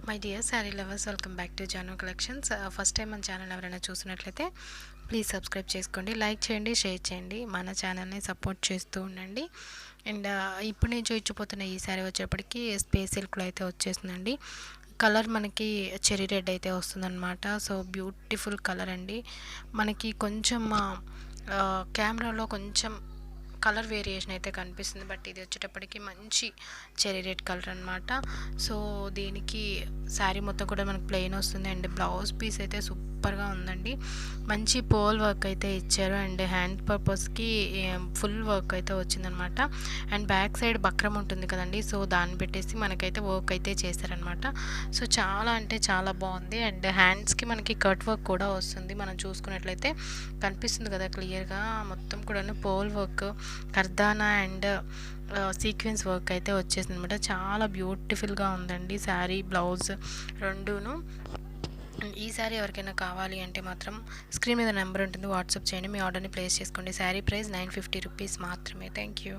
My dear sari lovers, welcome back to Janu collections. First time మన channel ఎవరైనా చూసినట్లయితే please subscribe చేసుకోండి, లైక్ చేయండి, షేర్ చేయండి, మన ఛానల్ని సపోర్ట్ చేస్తూ ఉండండి. అండ్ ఇప్పుడు నేను చూపించబోతున్న ఈ శారీ వచ్చేప్పటికి స్పేస్ సిల్క్లో అయితే వచ్చేసిందండి. కలర్ మనకి చెరీ రెడ్ అయితే వస్తుందన్నమాట. సో బ్యూటిఫుల్ కలర్ అండి. మనకి కొంచెం కెమెరాలో కొంచెం కలర్ వేరియేషన్ అయితే కనిపిస్తుంది, బట్ ఇది వచ్చేటప్పటికి మంచి చెరీ రెడ్ కలర్ అనమాట. సో దీనికి శారీ మొత్తం కూడా మనకు ప్లెయిన్ వస్తుంది అండ్ బ్లౌజ్ పీస్ అయితే సూపర్గా ఉందండి. మంచి పోల్ వర్క్ అయితే ఇచ్చారు అండ్ హ్యాండ్ పర్పస్కి ఫుల్ వర్క్ అయితే వచ్చిందనమాట. అండ్ బ్యాక్ సైడ్ బక్రం ఉంటుంది కదండి, సో దాన్ని పెట్టేసి మనకైతే వర్క్ అయితే చేశారనమాట. సో చాలా అంటే చాలా బాగుంది. అండ్ హ్యాండ్స్కి మనకి కట్ వర్క్ కూడా వస్తుంది. మనం చూసుకున్నట్లయితే కనిపిస్తుంది కదా క్లియర్గా, మొత్తం కూడా పోల్ వర్క్, కర్దానా అండ్ సీక్వెన్స్ వర్క్ అయితే వచ్చేసింది అనమాట. చాలా బ్యూటిఫుల్గా ఉందండి శారీ, బ్లౌజ్ రెండును. ఈ శారీ ఎవరికైనా కావాలి అంటే మాత్రం స్క్రీన్ మీద నెంబర్ ఉంటుంది, వాట్సాప్ చేయండి, మీ ఆర్డర్ని ప్లేస్ చేసుకోండి. శారీ ప్రైస్ 950 రూపీస్ మాత్రమే. Thank you.